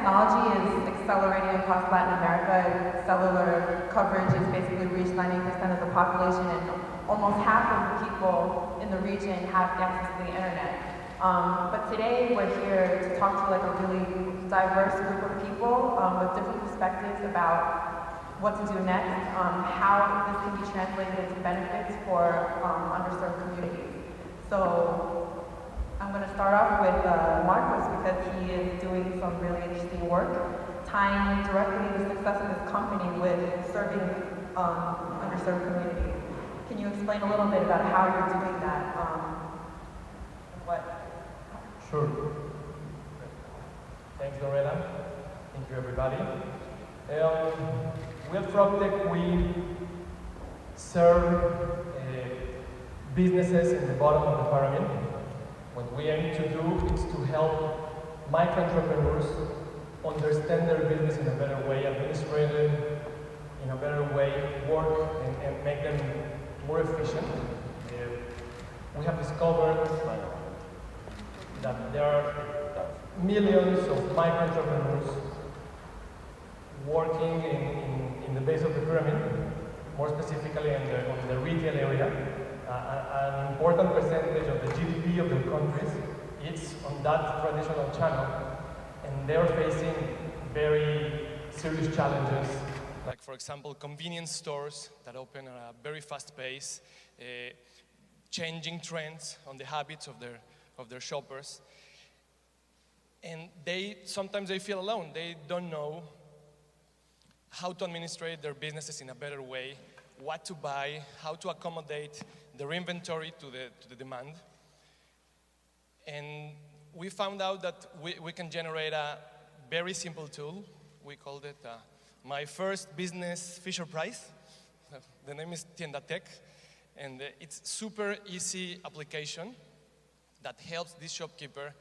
technology is accelerating across Latin America. Cellular coverage has basically reached 90% of the population, and almost half of the people in the region have access to the internet. But today we're here to talk to like a really diverse group of people with different perspectives about what to do next, how this can be translated into benefits for underserved communities. So I'm going to start off with Marcos, because he is doing some really interesting work, tying directly the success of his company with serving underserved communities. Can you explain a little bit about how you're doing that? Sure. Thanks, Loretta. Thank you, everybody. We at PropTech, we serve businesses in the bottom of the pyramid. What we aim to do is to help micro-entrepreneurs understand their business in a better way, administrate it in a better way, work and make them more efficient. We have discovered that there are millions of micro-entrepreneurs working in the base of the pyramid, more specifically in the retail area. An important percentage of the GDP of the countries is on that traditional channel, and they're facing very serious challenges. Like, for example, convenience stores that open at a very fast pace, changing trends on the habits of their shoppers. And sometimes they feel alone. They don't know how to administrate their businesses in a better way, what to buy, how to accommodate their inventory to the demand. And we found out that we can generate a very simple tool. We called it My First Business Fisher Price. The name is Tienda Tech, and it's super easy application that helps this shopkeeper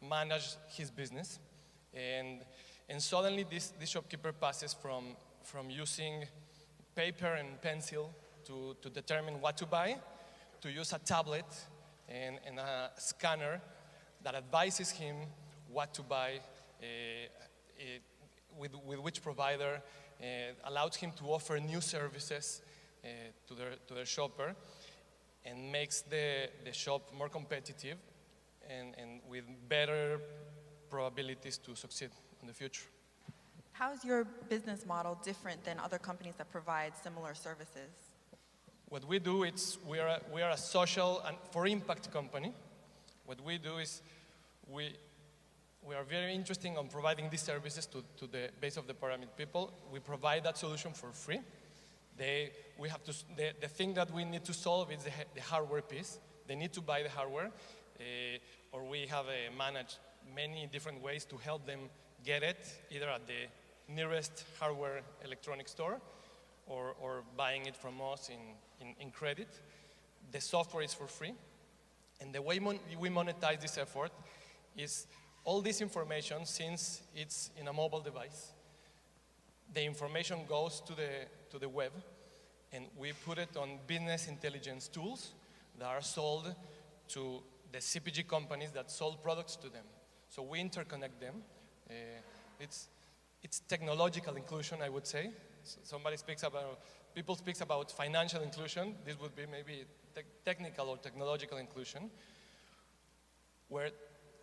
manage his business. And suddenly this shopkeeper passes from using paper and pencil to determine what to buy, to use a tablet and a scanner that advises him what to buy, with which provider, allows him to offer new services to their shopper, and makes the shop more competitive and with better probabilities to succeed in the future. How is your business model different than other companies that provide similar services? What we do is we are a social and for impact company. What we do is we are very interested in providing these services to the base of the pyramid people. We provide that solution for free. The thing that we need to solve is the hardware piece. They need to buy the hardware, or we have managed many different ways to help them get it, either at the nearest hardware electronic store or buying it from us in credit. The software is for free. And the way we monetize this effort is all this information, since it's in a mobile device, the information goes to the web, and we put it on business intelligence tools that are sold to the CPG companies that sold products to them. So we interconnect them. It's technological inclusion, I would say. So people speak about financial inclusion. This would be maybe technical or technological inclusion, where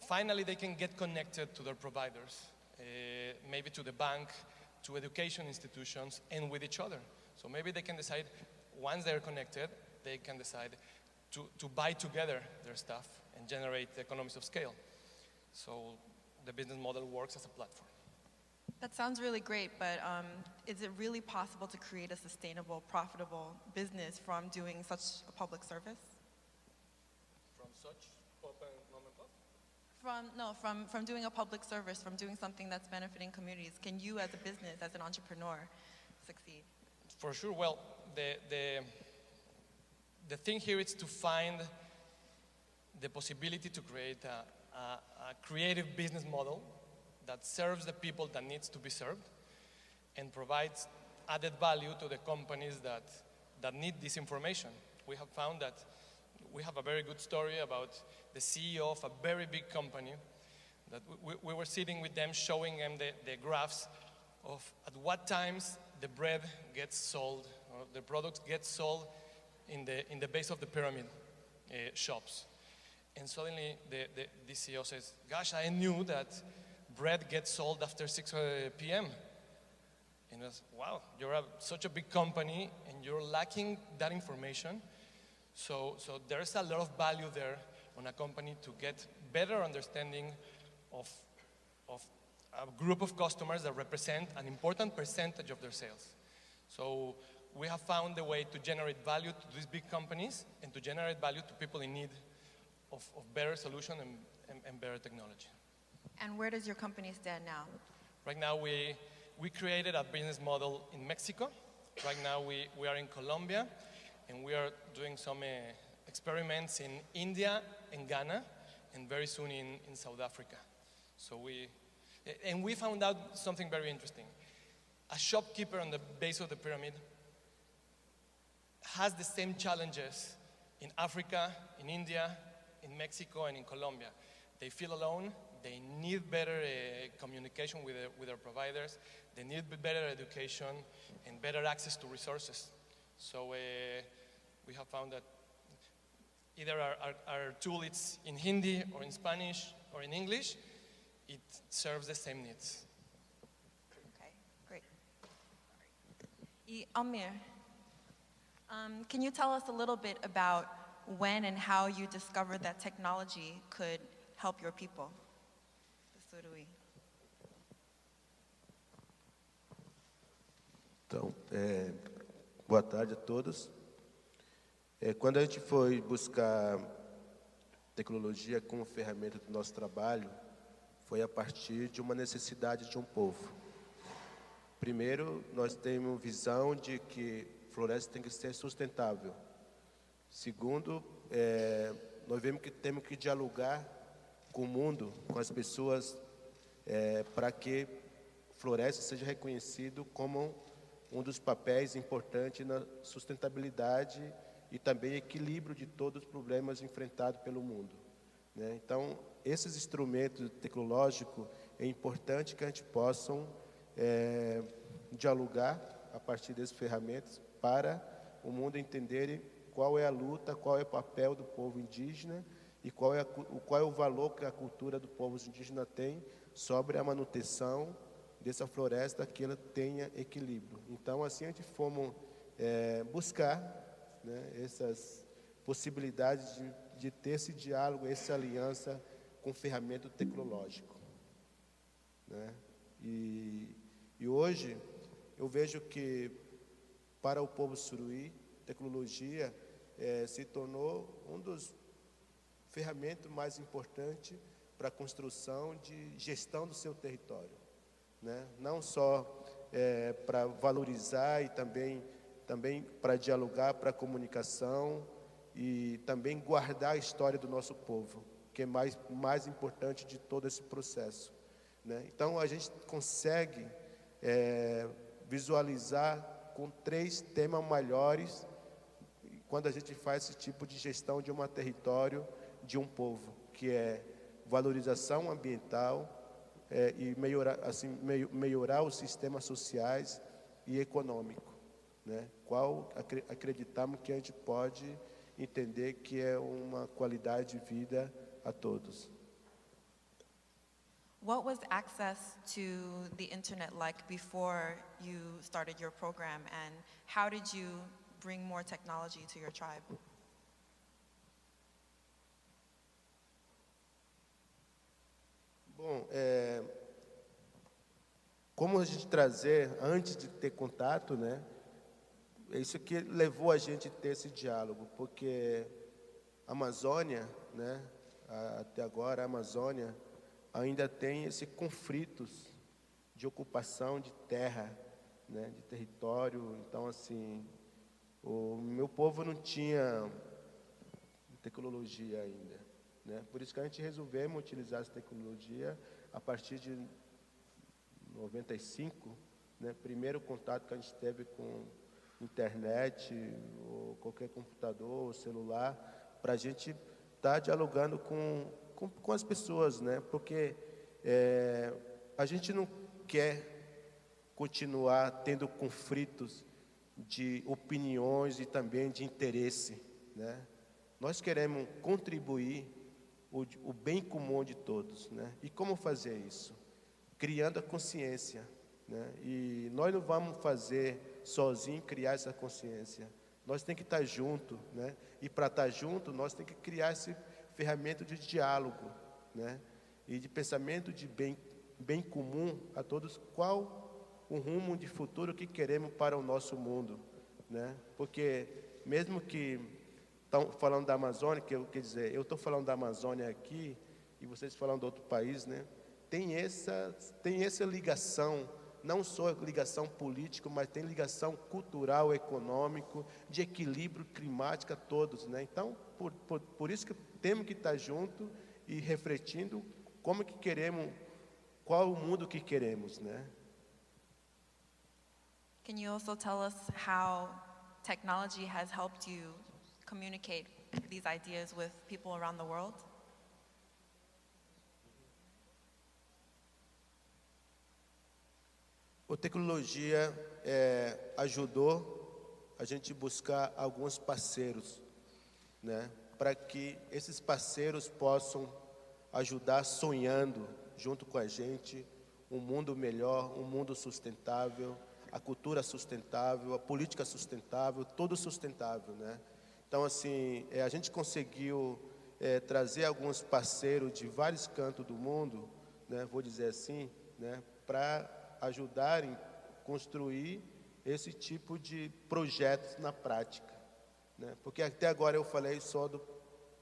finally they can get connected to their providers, maybe to the bank, to education institutions, and with each other. So maybe they can decide, once they're connected, they can decide to buy together their stuff and generate economies of scale. So the business model works as a platform. That sounds really great, but is it really possible to create a sustainable, profitable business from doing such a public service? From such open mom and pop? From doing a public service, from doing something that's benefiting communities. Can you, as a business, as an entrepreneur, succeed? For sure. Well, the thing here is to find the possibility to create a creative business model that serves the people that needs to be served and provides added value to the companies that need this information. We have found that we have a very good story about the CEO of a very big company That we were sitting with them, showing them the graphs of at what times the bread gets sold, or the products get sold in the base of the pyramid shops. And suddenly the CEO says, gosh, I knew that bread gets sold after 6 p.m. And I was, wow, you're such a big company and you're lacking that information. So there's a lot of value there on a company to get better understanding of a group of customers that represent an important percentage of their sales. So we have found a way to generate value to these big companies and to generate value to people in need of better solution and better technology. And where does your company stand now? Right now we created a business model in Mexico. Right now we are in Colombia, and we are doing some experiments in India and Ghana, and very soon in South Africa. So we found out something very interesting. A shopkeeper on the base of the pyramid has the same challenges in Africa, in India, in Mexico, and in Colombia. They feel alone. They need better communication with their providers. They need better education and better access to resources. So we have found that either our tool is in Hindi or in Spanish or in English, it serves the same needs. Okay, great. Amir, can you tell us a little bit about when and how you discovered that technology could help your people? Então, boa tarde a todos. Quando a gente foi buscar tecnologia como ferramenta do nosso trabalho, foi a partir de uma necessidade de um povo. Primeiro, nós temos visão de que floresta tem que ser sustentável. Segundo, nós vemos que temos que dialogar com o mundo, com as pessoas, para que floresta seja reconhecido como um dos papéis importantes na sustentabilidade e também equilíbrio de todos os problemas enfrentados pelo mundo, né? Então, esses instrumentos tecnológicos, é importante que a gente possa dialogar a partir dessas ferramentas para o mundo entender qual é a luta, qual é o papel do povo indígena e qual é o valor que a cultura do povo indígena tem sobre a manutenção dessa floresta, que ela tenha equilíbrio. Então, assim, a gente fomos buscar, né, essas possibilidades de ter esse diálogo, essa aliança com ferramenta tecnológica, né? E hoje eu vejo que para o povo suruí, tecnologia se tornou um dos ferramentas mais importantes para a construção de gestão do seu território, né? Não só para valorizar e também para dialogar, para a comunicação e também guardar a história do nosso povo, que é mais importante de todo esse processo, né? Então, a gente consegue visualizar com 3 temas maiores quando a gente faz esse tipo de gestão de um território, de um povo, que é valorização ambiental e melhorar os sistemas sociais e econômicos, né? Qual acreditamos que a gente pode entender que é uma qualidade de vida a todos. What was access to the internet like before you started your program, and how did you bring more technology to your tribe? Bom, como a gente trazer antes de ter contato, né? É isso que levou a gente a ter esse diálogo, porque a Amazônia, né? Até agora a Amazônia ainda tem esses conflitos de ocupação de terra, né? De território. Então, assim, o meu povo não tinha tecnologia ainda, né? Por isso que a gente resolvemos utilizar essa tecnologia a partir de 95, né? Primeiro contato que a gente teve com internet, ou qualquer computador, ou celular, para a gente estar dialogando com as pessoas, né? Porque A gente não quer continuar tendo conflitos de opiniões e também de interesse, né? Nós queremos contribuir o bem comum de todos, né? E como fazer isso? Criando a consciência, né? E nós não vamos fazer sozinho criar essa consciência. Nós temos que estar junto, né? E para estar junto, nós temos que criar esse ferramenta de diálogo, né? E de pensamento de bem comum a todos. Qual o rumo de futuro que queremos para o nosso mundo, né? Porque mesmo que estão falando da Amazônia, quer dizer, eu estou falando da Amazônia aqui e vocês falando de outro país, né? Tem essa ligação, não só ligação política, mas tem ligação cultural, econômico, de equilíbrio climático a todos, né? Então, por isso que temos que estar juntos e refletindo como que queremos, qual o mundo que queremos, né? Can you also tell us how technology has helped you communicate these ideas with people around the world? A tecnologia ajudou a gente buscar alguns parceiros, né? Para que esses parceiros possam ajudar sonhando junto com a gente um mundo melhor, um mundo sustentável, a cultura sustentável, a política sustentável, tudo sustentável, né? Então, assim, a gente conseguiu trazer alguns parceiros de vários cantos do mundo, né? Vou dizer assim, né? Para ajudarem a construir esse tipo de projetos na prática, né? Porque até agora eu falei só do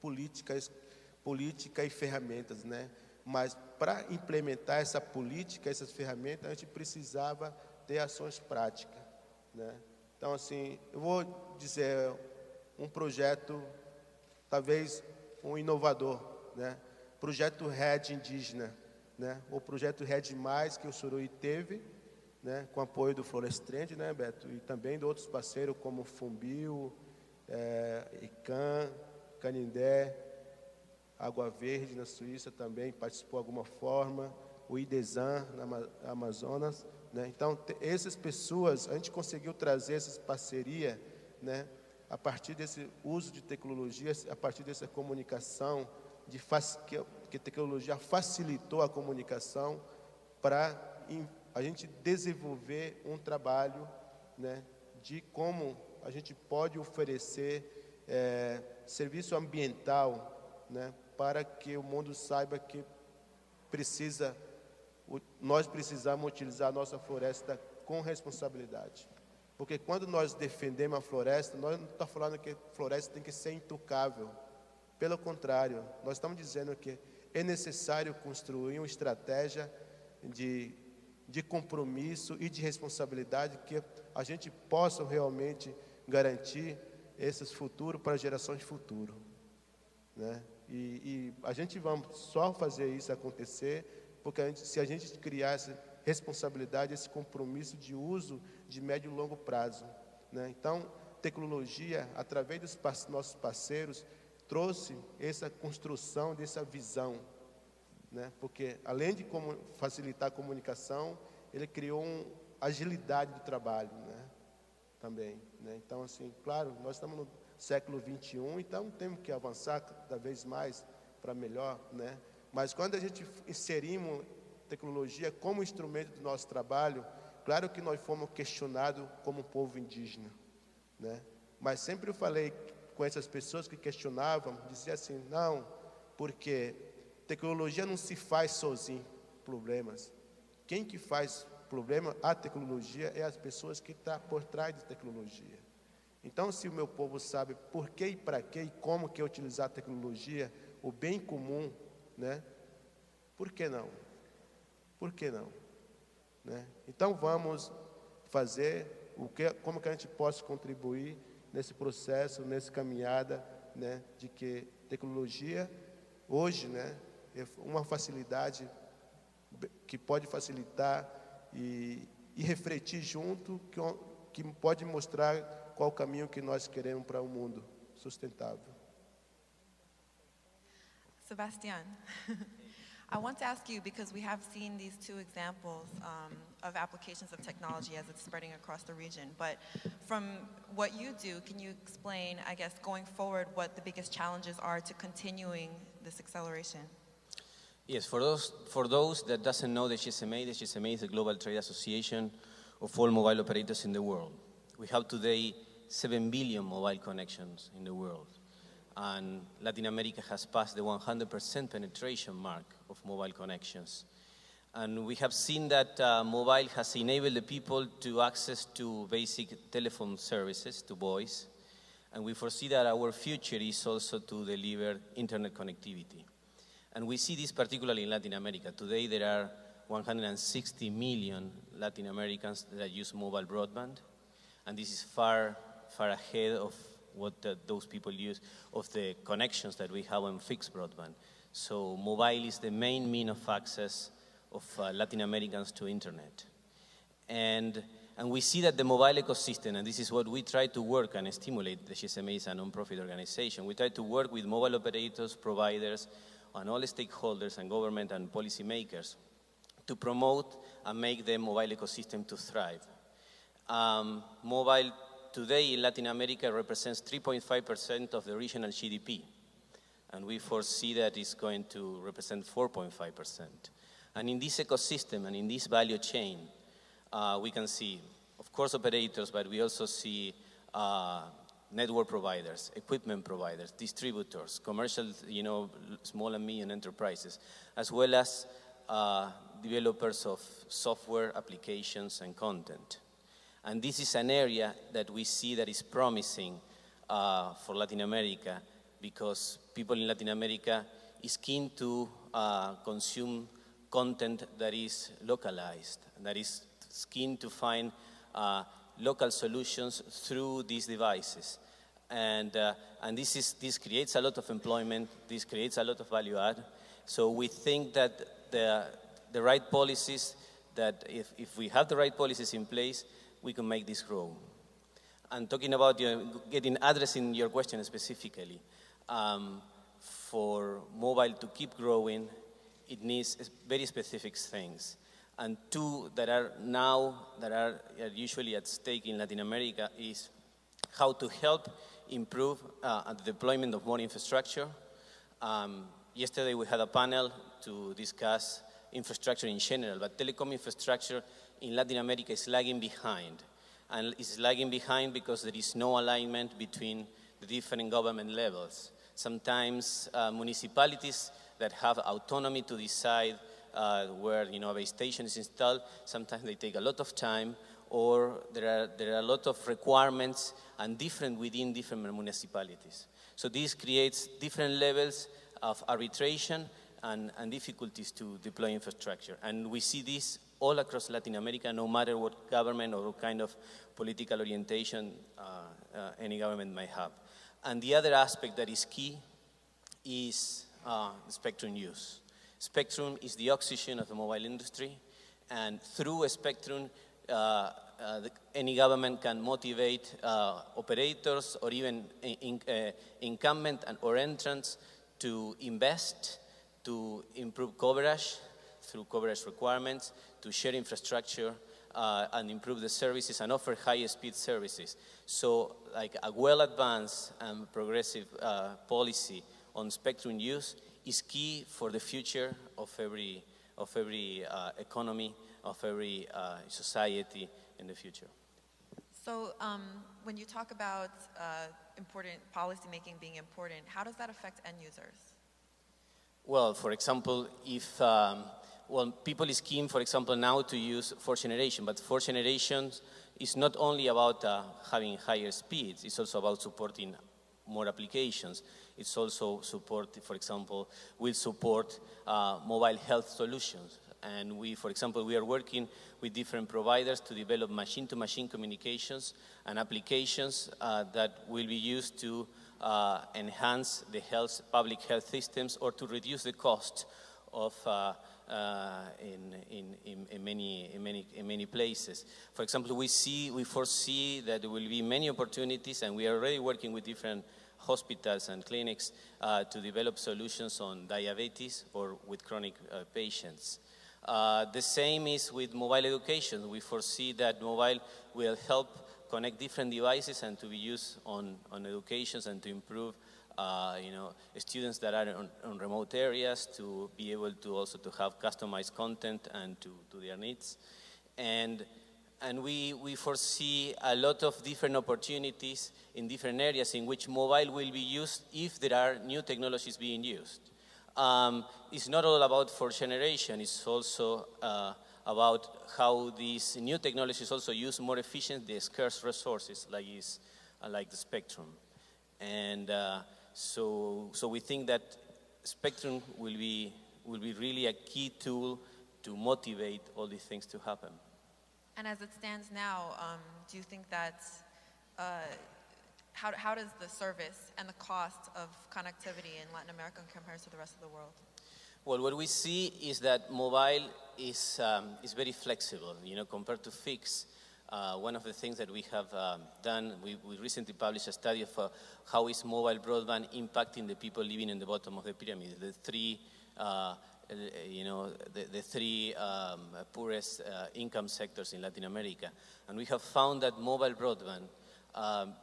política e ferramentas, né? Mas para implementar essa política, essas ferramentas, a gente precisava ter ações práticas, né? Então, assim, eu vou dizer um projeto, talvez um inovador, né? Projeto Red Indígena, né? O projeto Red Mais que o Suruí teve, né? Com apoio do Florestrand, né, Beto? E também de outros parceiros como Fumbio, ICAN, Canindé, Água Verde na Suíça também participou de alguma forma, o IDESAN na Amazonas, né? Então, essas pessoas, a gente conseguiu trazer essas parcerias, né? A partir desse uso de tecnologias, a partir dessa comunicação, que a tecnologia facilitou a comunicação para a gente desenvolver um trabalho, né? De como a gente pode oferecer serviço ambiental, né? Para que o mundo saiba que nós precisamos utilizar a nossa floresta com responsabilidade. Porque quando nós defendemos a floresta, nós não estamos falando que a floresta tem que ser intocável. Pelo contrário, nós estamos dizendo que é necessário construir uma estratégia de compromisso e de responsabilidade que a gente possa realmente garantir esses futuros para gerações futuras, né? E a gente vai só fazer isso acontecer porque se a gente criar essa responsabilidade, esse compromisso de uso de médio e longo prazo, né? Então, tecnologia, através dos nossos parceiros, trouxe essa construção dessa visão, né? Porque, além de facilitar a comunicação, ele criou uma agilidade do trabalho, né? Também, né? Então, assim, claro, nós estamos no século XXI, então temos que avançar cada vez mais para melhor, né? Mas quando a gente inserimos tecnologia como instrumento do nosso trabalho, claro que nós fomos questionados como povo indígena, né? Mas sempre eu falei com essas pessoas que questionavam, dizia assim, não, porque tecnologia não se faz sozinho, problemas. Quem que faz problema, a tecnologia, é as pessoas que estão por trás da tecnologia. Então, se o meu povo sabe por que e para que e como que utilizar a tecnologia, o bem comum, né? Por que não? Por que não? Né? Então, vamos fazer como que a gente possa contribuir nesse processo, nessa caminhada, né? De que tecnologia, hoje, né? É uma facilidade que pode facilitar e refletir junto, que pode mostrar qual o caminho que nós queremos para um mundo sustentável. Sebastián, I want to ask you, because we have seen these two examples of applications of technology as it's spreading across the region, but from what you do, can you explain, I guess, going forward, what the biggest challenges are to continuing this acceleration? Yes, for those that doesn't know the GSMA is the Global Trade Association of all mobile operators in the world. We have today 7 billion mobile connections in the world. And Latin America has passed the 100% penetration mark of mobile connections. And we have seen that mobile has enabled the people to access to basic telephone services, to voice. And we foresee that our future is also to deliver internet connectivity. And we see this particularly in Latin America. Today there are 160 million Latin Americans that use mobile broadband. And this is far ahead of what those people use, of the connections that we have on fixed broadband. So mobile is the main means of access of Latin Americans to internet. And we see that the mobile ecosystem, and this is what we try to work and stimulate, the GSMA is a non-profit organization. We try to work with mobile operators, providers, and all stakeholders and government and policymakers to promote and make the mobile ecosystem to thrive. Mobile today in Latin America represents 3.5% of the regional GDP, and we foresee that it's going to represent 4.5%. And in this ecosystem and in this value chain, we can see, of course, operators, but we also see network providers, equipment providers, distributors, commercial, small and medium enterprises, as well as developers of software, applications, and content. And this is an area that we see that is promising for Latin America, because people in Latin America is keen to consume content that is localized, that is keen to find local solutions through these devices. And this creates a lot of employment, this creates a lot of value add. So we think that the right policies, that if we have the right policies in place, we can make this grow. And talking about addressing your question specifically, for mobile to keep growing, it needs very specific things. And two that are usually at stake in Latin America is how to help improve the deployment of more infrastructure. Yesterday we had a panel to discuss infrastructure in general, but telecom infrastructure in Latin America is lagging behind. And it's lagging behind because there is no alignment between the different government levels. Sometimes municipalities that have autonomy to decide where a base station is installed, sometimes they take a lot of time, or there are a lot of requirements and different within different municipalities. So this creates different levels of arbitration and difficulties to deploy infrastructure. And we see this all across Latin America, no matter what government or what kind of political orientation any government may have. And the other aspect that is key is spectrum use. Spectrum is the oxygen of the mobile industry, and through a spectrum, any government can motivate operators or even incumbent or entrants to invest, to improve coverage through coverage requirements, to share infrastructure, and improve the services and offer higher speed services. So like a well-advanced and progressive policy on spectrum use is key for the future of every economy, of every society in the future. So when you talk about important policy making being important, how does that affect end users? Well, for example, if people is keen, for example, now to use fourth generation, but fourth generation is not only about having higher speeds, it's also about supporting more applications. It's also for example, will support mobile health solutions. And for example, we are working with different providers to develop machine-to-machine communications and applications that will be used to enhance the public health systems, or to reduce the cost of in many places. For example, we foresee that there will be many opportunities, and we are already working with different hospitals and clinics to develop solutions on diabetes or with chronic patients. The same is with mobile education. We foresee that mobile will help connect different devices and to be used on educations and to improve students that are on remote areas to be able to also to have customized content and to their needs. And we foresee a lot of different opportunities in different areas in which mobile will be used if there are new technologies being used. It's not all about fourth generation, it's also about how these new technologies also use more efficiently the scarce resources like the spectrum. And so we think that spectrum will be really a key tool to motivate all these things to happen. And as it stands now, do you think that, how does the service and the cost of connectivity in Latin America compare to the rest of the world? Well, what we see is that mobile is very flexible, compared to fixed. One of the things that we have done, we recently published a study of how is mobile broadband impacting the people living in the bottom of the pyramid, the three poorest income sectors in Latin America. And we have found that mobile broadband,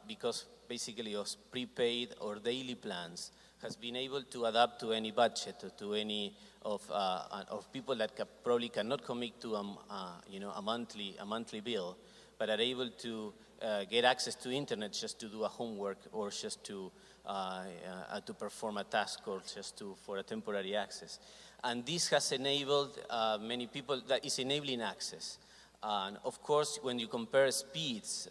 because basically of prepaid or daily plans, has been able to adapt to any budget, to any of people that probably cannot commit to a monthly bill, but are able to get access to internet just to do a homework or just to perform a task or just for a temporary access. And this has enabled many people, that is enabling access. And of course, when you compare speeds,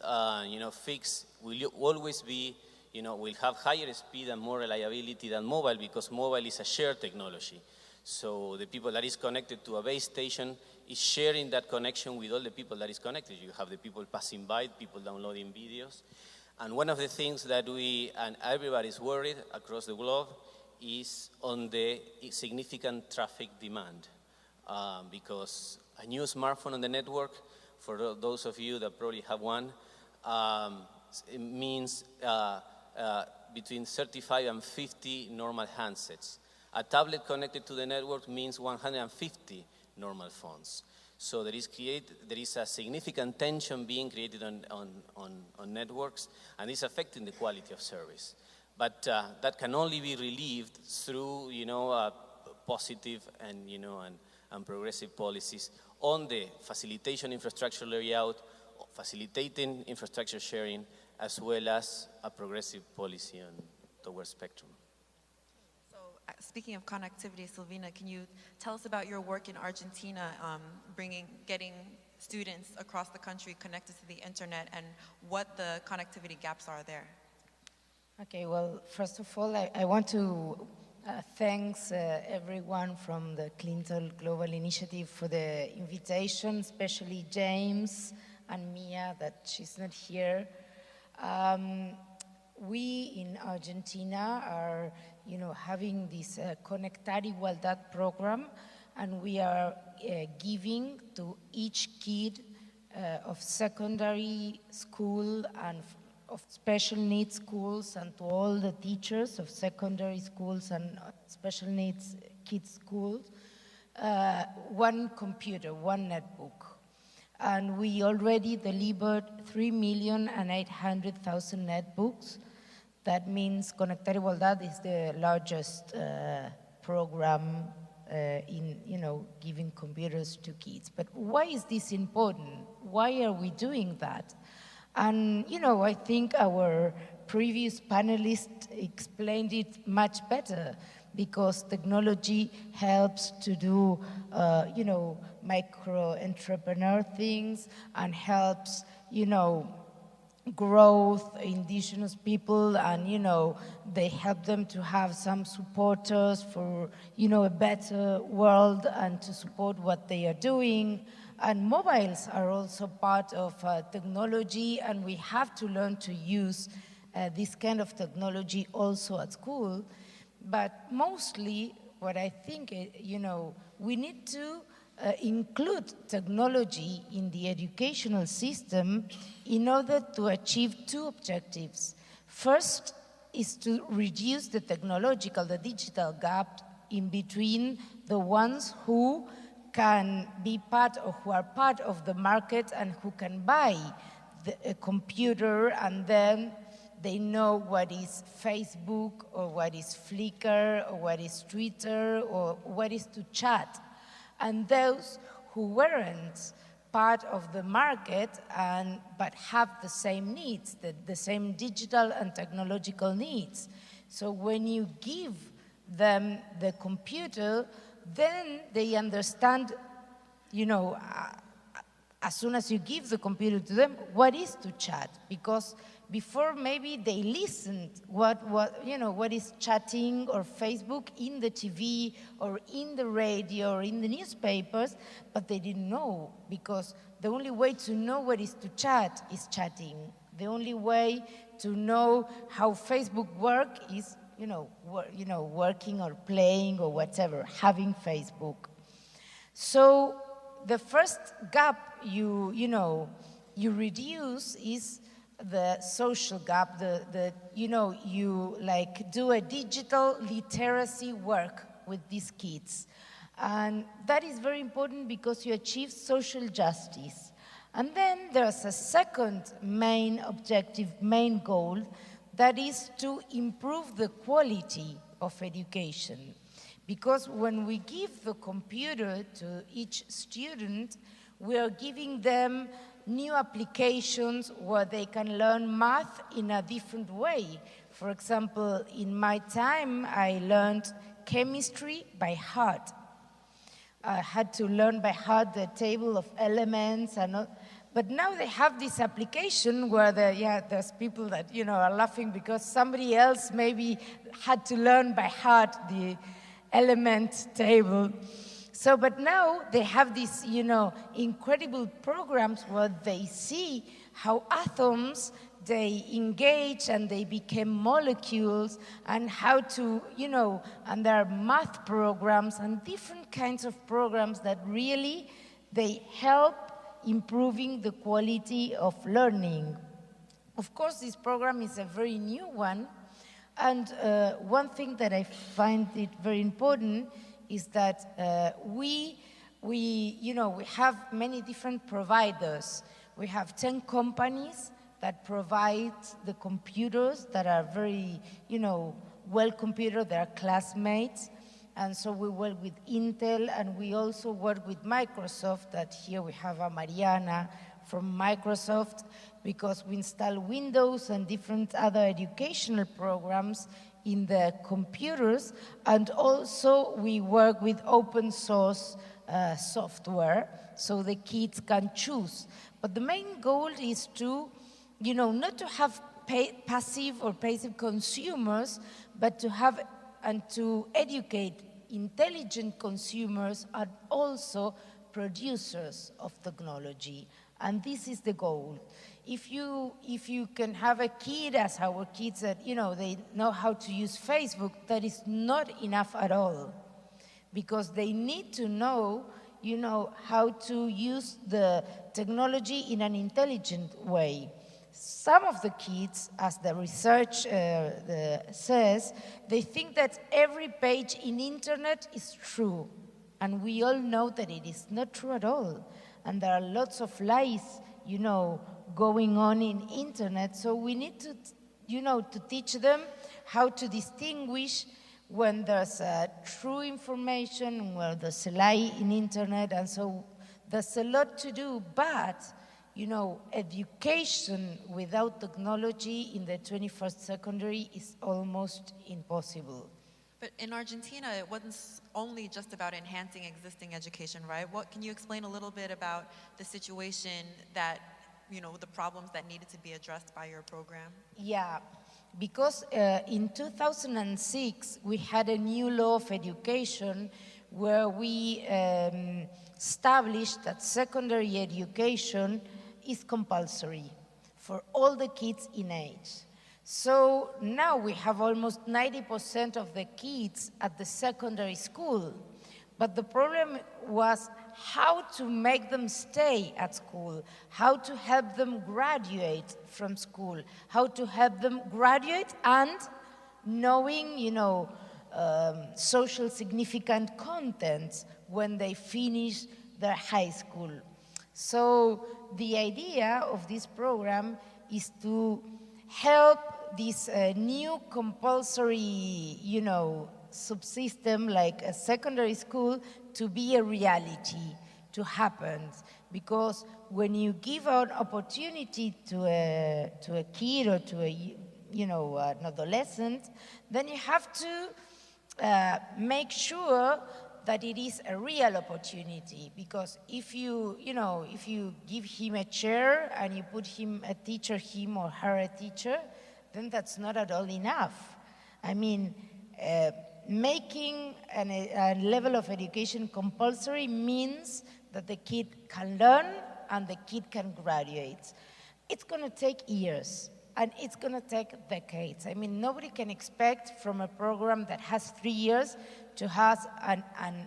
fixed will always be, will have higher speed and more reliability than mobile because mobile is a shared technology. So the people that is connected to a base station is sharing that connection with all the people that is connected. You have the people passing by, people downloading videos. And one of the things that and everybody is worried across the globe is on the significant traffic demand. Because a new smartphone on the network, for those of you that probably have one, it means between 35 and 50 normal handsets. A tablet connected to the network means 150 normal phones. So there is a significant tension being created on networks, and it's affecting the quality of service. But that can only be relieved through, positive and progressive policies on the facilitation infrastructure layout, facilitating infrastructure sharing, as well as a progressive policy towards spectrum. Speaking of connectivity, Silvina, can you tell us about your work in Argentina, getting students across the country connected to the internet and what the connectivity gaps are there? Okay, well, first of all, I want to thank everyone from the Clinton Global Initiative for the invitation, especially James and Mia, that she's not here. We in Argentina are, having this Conectar Igualdad program, and we are giving to each kid of secondary school and of special needs schools and to all the teachers of secondary schools and special needs kids schools, one computer, one netbook. And we already delivered 3,800,000 netbooks. That means Conectar Igualdad is the largest program in, giving computers to kids. But why is this important? Why are we doing that? And, I think our previous panelist explained it much better because technology helps to do, micro-entrepreneur things and helps, growth, indigenous people, and, they help them to have some supporters for, a better world and to support what they are doing. And mobiles are also part of technology, and we have to learn to use this kind of technology also at school. But mostly, what I think, we need to include technology in the educational system in order to achieve two objectives. First is to reduce the technological, the digital gap in between the ones who can be part or who are part of the market and who can buy a computer, and then they know what is Facebook or what is Flickr or what is Twitter or what is to chat. And those who weren't part of the market but have the same needs, the same digital and technological needs. So when you give them the computer, then they understand, as soon as you give the computer to them, what is to chat? Because before maybe they listened what is chatting or Facebook in the TV or in the radio or in the newspapers, but they didn't know, because the only way to know what is to chat is chatting. The only way to know how Facebook works is working or playing or whatever, having Facebook. So the first gap you reduce is the social gap. You do a digital literacy work with these kids, and that is very important because you achieve social justice. And then there's a second main objective, main goal, that is to improve the quality of education. Because when we give the computer to each student, we are giving them new applications where they can learn math in a different way. For example, in my time, I learned chemistry by heart. I had to learn by heart the table of elements and all. But now they have this application where there's people that are laughing because somebody else maybe had to learn by heart the element table. So, but now they have these, incredible programs where they see how atoms, they engage and they become molecules, and how to, and there are math programs and different kinds of programs that really, they help improving the quality of learning. Of course, this program is a very new one, and one thing that I find it very important is that we have many different providers. We have 10 companies that provide the computers that are very, well computer, they are classmates. And so we work with Intel, and we also work with Microsoft, that here we have a Mariana from Microsoft, because we install Windows and different other educational programs in the computers, and also we work with open source software, so the kids can choose. But the main goal is to, not to have passive or passive consumers, but to have and to educate intelligent consumers and also producers of technology. And this is the goal. If you can have a kid, as our kids that, they know how to use Facebook, that is not enough at all. Because they need to know, how to use the technology in an intelligent way. Some of the kids, as the research says, they think that every page in internet is true. And we all know that it is not true at all. And there are lots of lies, going on in internet. So we need to, to teach them how to distinguish when there's true information, where there's a lie in internet. And so there's a lot to do, but education without technology in the 21st century is almost impossible. But in Argentina, it wasn't only just about enhancing existing education, right? What can you explain a little bit about the situation that, the problems that needed to be addressed by your program? Yeah, because in 2006, we had a new law of education where we established that secondary education is compulsory for all the kids in age. So now we have almost 90% of the kids at the secondary school. But the problem was how to make them stay at school, how to help them graduate from school, how to help them graduate and knowing, social significant content when they finish their high school. So the idea of this program is to help this new compulsory, subsystem like a secondary school to be a reality, to happen. Because when you give an opportunity to a kid or to an adolescent, then you have to make sure that it is a real opportunity. Because if you give him a chair and you put him a teacher, him or her a teacher, then that's not at all enough. I mean, making a level of education compulsory means that the kid can learn and the kid can graduate. It's going to take years and it's going to take decades. I mean, nobody can expect from a program that has 3 years to have an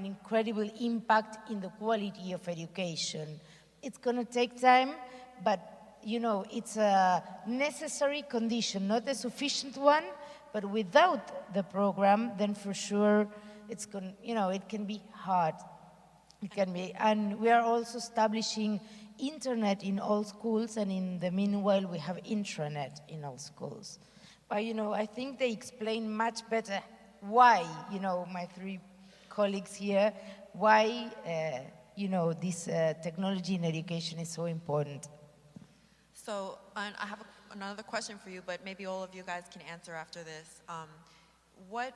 incredible impact in the quality of education. It's going to take time, but it's a necessary condition, not a sufficient one. But without the program, then for sure it can be hard. It can be, and we are also establishing internet in all schools, and in the meanwhile we have intranet in all schools. But I think they explain much better why, my 3 colleagues here, why this technology in education is so important. So I have another question for you, but maybe all of you guys can answer after this. What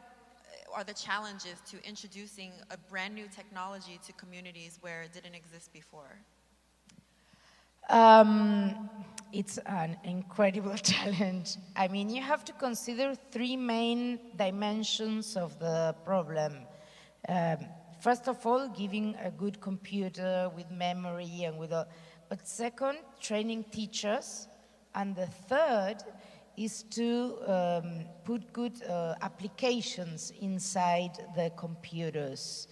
are the challenges to introducing a brand new technology to communities where it didn't exist before? It's an incredible challenge. I mean, you have to consider 3 main dimensions of the problem. First of all, giving a good computer with memory and with all. But second, training teachers. And the third is to put good applications inside the computers.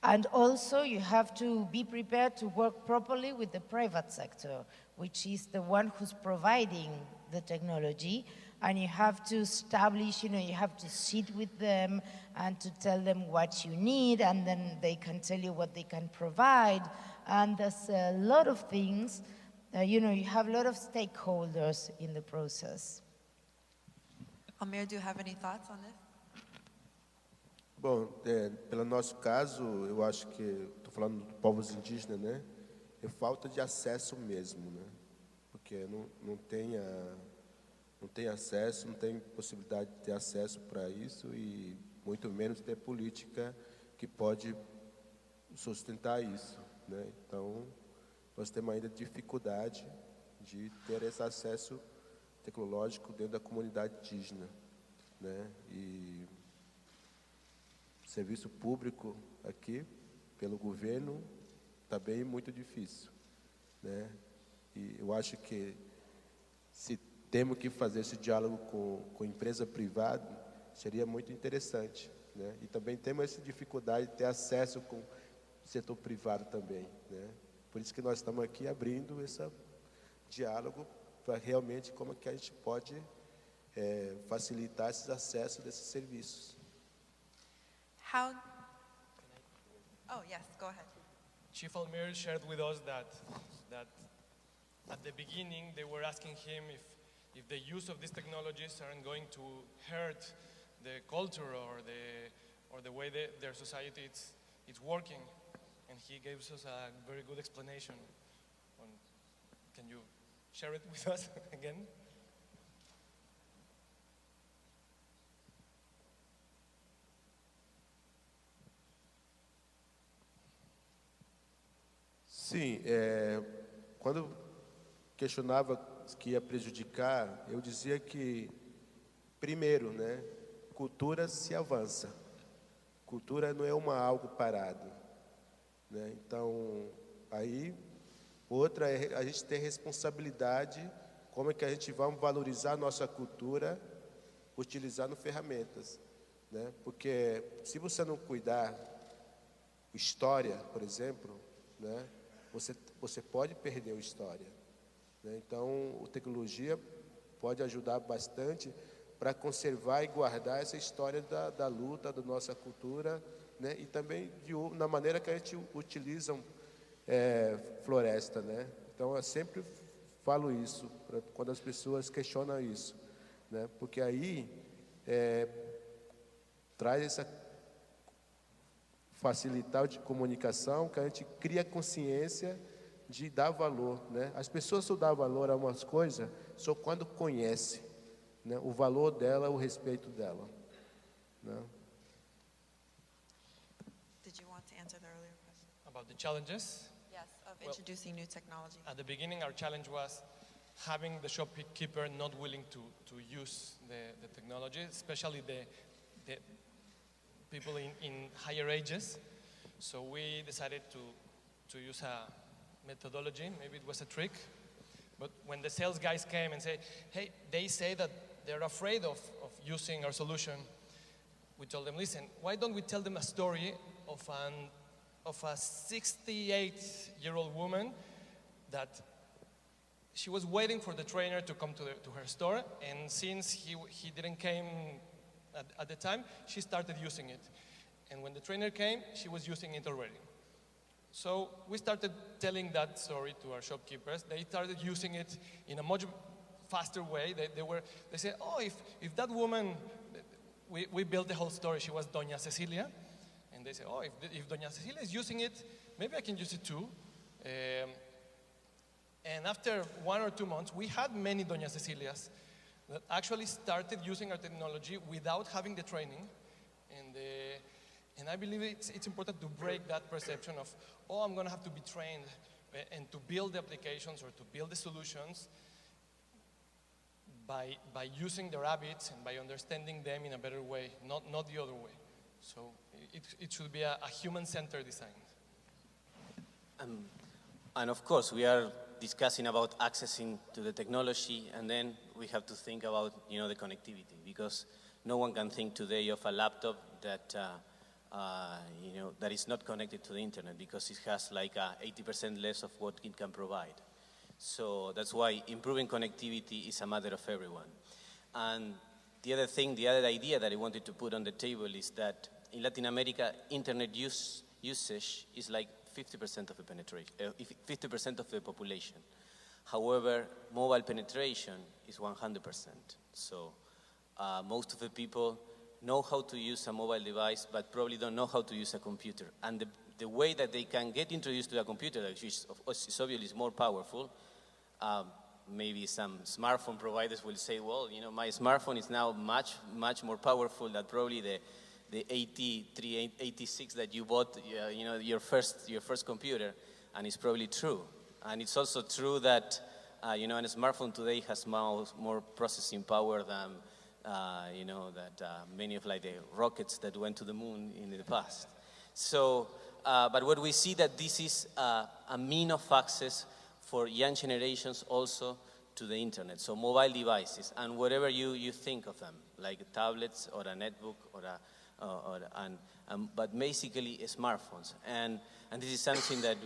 And also you have to be prepared to work properly with the private sector, which is the one who's providing the technology. And you have to establish, you have to sit with them and to tell them what you need, and then they can tell you what they can provide. And there's a lot of things, you have a lot of stakeholders in the process. Amir, do you have any thoughts on this? Bom, pelo nosso caso, eu acho que, estou falando dos povos indígenas, né? É falta de acesso mesmo, né? Porque não tem acesso, não tem possibilidade de ter acesso para isso e muito menos ter política que pode sustentar isso, né? Então, nós temos ainda dificuldade de ter esse acesso tecnológico dentro da comunidade indígena, né? E serviço público aqui, pelo governo, também muito difícil, né? E eu acho que se temos que fazer esse diálogo com empresa privada, seria muito interessante, né? E também temos essa dificuldade de ter acesso com o setor privado também, né? Por isso que nós estamos aqui abrindo esse diálogo para realmente como que a gente pode facilitar esses acessos desses serviços. Oh, yes, go ahead. Chief Almir shared with us that at the beginning they were asking him if the use of these technologies aren't going to hurt the culture or the way their society is working, and he gave us a very good explanation. Can you share it with us again? Sim, quando questionava que ia prejudicar, eu dizia que, primeiro, né, cultura se avança. Cultura não é algo parado, né? Então, aí, outra é a gente ter responsabilidade, como é que a gente vai valorizar a nossa cultura utilizando ferramentas, né? Porque se você não cuidar história, por exemplo, né, você pode perder a história, né? Então, a tecnologia pode ajudar bastante para conservar e guardar essa história da luta, da nossa cultura, né? E também na maneira que a gente utiliza floresta, né? Então, eu sempre falo isso, quando as pessoas questionam isso, né? Porque aí traz essa facilitar de comunicação, que a gente cria consciência de dar valor, né? As pessoas só dão valor a umas coisas só quando conhece, né, o valor dela, o respeito dela, né? Did you want to answer the earlier question? About the challenges, Yes, of introducing new technology. at the beginning our challenge was having the shopkeeper not willing to use the technology, especially the people in higher ages. So we decided to use a methodology, maybe it was a trick, but when the sales guys came and say, hey, they say that they're afraid of using our solution, we told them, listen, why don't we tell them a story of a 68-year-old woman that she was waiting for the trainer to come to her store, and since he didn't came at the time, she started using it. And when the trainer came, she was using it already. So we started telling that story to our shopkeepers. They started using it in a much faster way. They said, oh, if that woman, we built the whole story. She was Doña Cecilia. And they said, oh, if Doña Cecilia is using it, maybe I can use it too. And after 1 or 2 months, we had many Doña Cecilias that actually started using our technology without having the training. And I believe it's important to break that perception of, oh, I'm going to have to be trained and to build the applications or to build the solutions by using their habits and by understanding them in a better way, not the other way. So it should be a human-centered design. And of course, we are discussing about accessing to the technology, and then we have to think about, the connectivity, because no one can think today of a laptop that that is not connected to the internet, because it has like 80% less of what it can provide. So that's why improving connectivity is a matter of everyone. And the other idea that I wanted to put on the table is that in Latin America, internet usage is like 50% of the penetration, 50% of the population. However, mobile penetration is 100%. So most of the people know how to use a mobile device, but probably don't know how to use a computer. And the way that they can get introduced to a computer, which is obviously more powerful, maybe some smartphone providers will say, well, my smartphone is now much, much more powerful than probably the 83, 86 that you bought, your first computer, and it's probably true. And it's also true that, a smartphone today has more processing power than many of the rockets that went to the moon in the past. So, but what we see that this is a mean of access for young generations also to the internet. So mobile devices and whatever you think of them, like tablets or a netbook but basically smartphones. And this is something that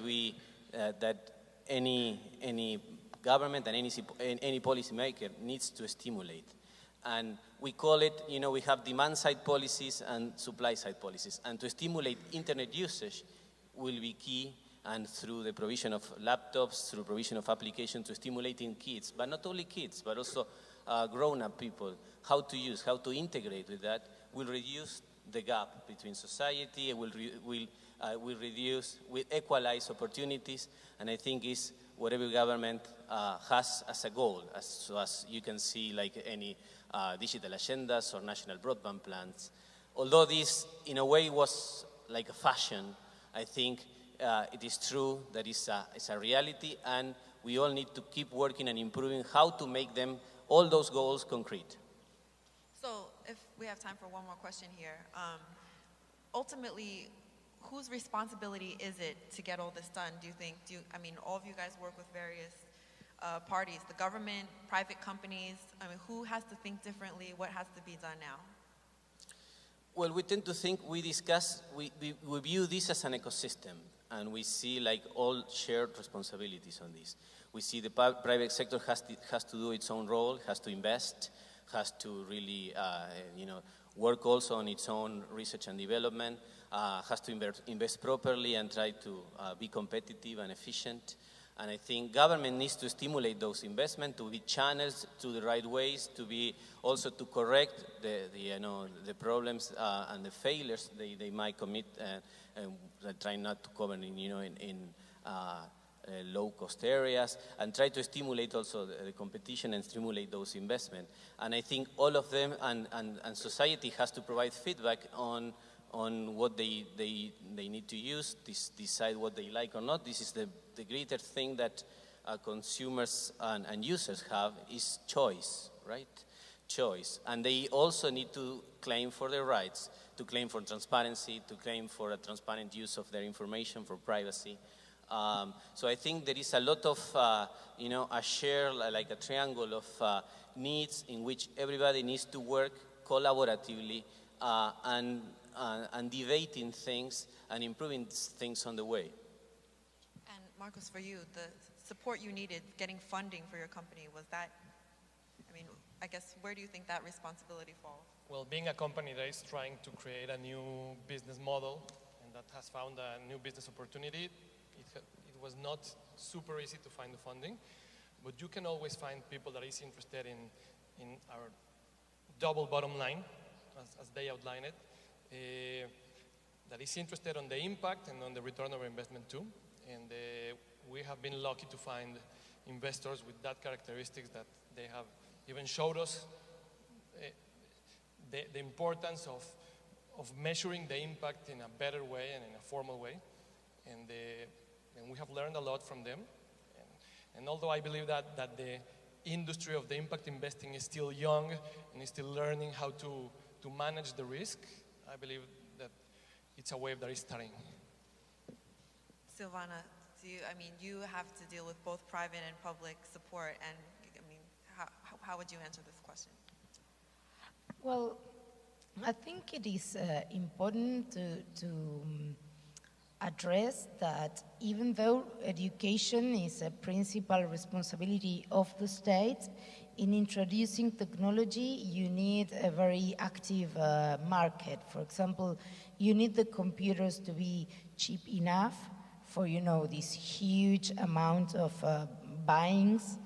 that any government and any policymaker needs to stimulate. And we call it, we have demand-side policies and supply-side policies. And to stimulate internet usage will be key, and through the provision of laptops, through provision of applications to stimulating kids, but not only kids, but also grown-up people, how to use, how to integrate with that, will reduce the gap between society, will reduce, will equalize opportunities, and I think is what every government has as a goal, as you can see like any digital agendas or national broadband plans. Although this, in a way, was like a fashion, I think it is true that it's a reality, and we all need to keep working and improving how to make them, all those goals, concrete. So if we have time for one more question here, ultimately, whose responsibility is it to get all this done, do you think? All of you guys work with various parties, the government, private companies. Who has to think differently? What has to be done now? Well, we tend to think, we view this as an ecosystem, and we see like all shared responsibilities on this. We see the private sector has to do its own role, has to invest, has to really, work also on its own research and development, has to invest properly and try to be competitive and efficient. And I think government needs to stimulate those investments, to be channels to the right ways, to be also to correct the problems and the failures they might commit, and try not to cover in low-cost areas, and try to stimulate also the competition and stimulate those investments. And I think all of them and society has to provide feedback on what they need to use, decide what they like or not. This is the greater thing that consumers and users have is choice, right? Choice. And they also need to claim for their rights, to claim for transparency, to claim for a transparent use of their information, for privacy. So I think there is a lot of, a share, like a triangle of needs in which everybody needs to work collaboratively and debating things and improving things on the way. And Marcos, for you, the support you needed, getting funding for your company, was that, I guess, where do you think that responsibility falls? Well, being a company that is trying to create a new business model and that has found a new business opportunity, it was not super easy to find the funding, but you can always find people that is interested in our double bottom line, as they outline it, that is interested on the impact and on the return of investment too. And we have been lucky to find investors with that characteristics, that they have even showed us the importance of measuring the impact in a better way and in a formal way. And we have learned a lot from them. And although I believe that the industry of the impact investing is still young and is still learning how to manage the risk, I believe that it's a wave that is starting. Silvana, you have to deal with both private and public support, and how would you answer this question? Well, I think it is important to address that even though education is a principal responsibility of the state, in introducing technology, you need a very active market. For example, you need the computers to be cheap enough for, this huge amount of buyings.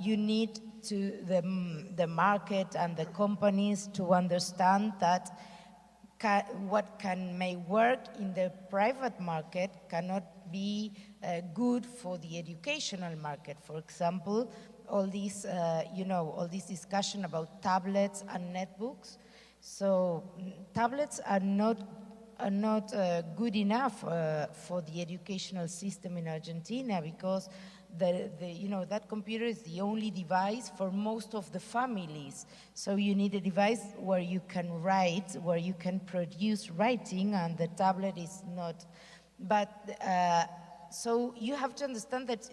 You need the market and the companies to understand that what may work in the private market cannot be good for the educational market. For example, all this discussion about tablets and netbooks. So tablets are not good enough for the educational system in Argentina, because that computer is the only device for most of the families. So you need a device where you can write, where you can produce writing, and the tablet is not. But so you have to understand that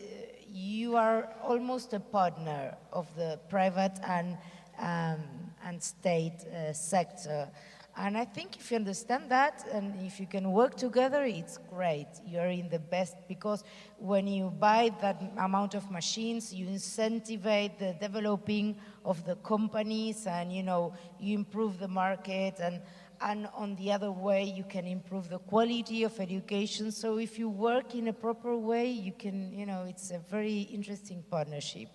you are almost a partner of the private and state sector. And I think if you understand that, and if you can work together, it's great. You're in the best, because when you buy that amount of machines, you incentivize the developing of the companies, and you improve the market, and on the other way, you can improve the quality of education. So if you work in a proper way, you can, it's a very interesting partnership.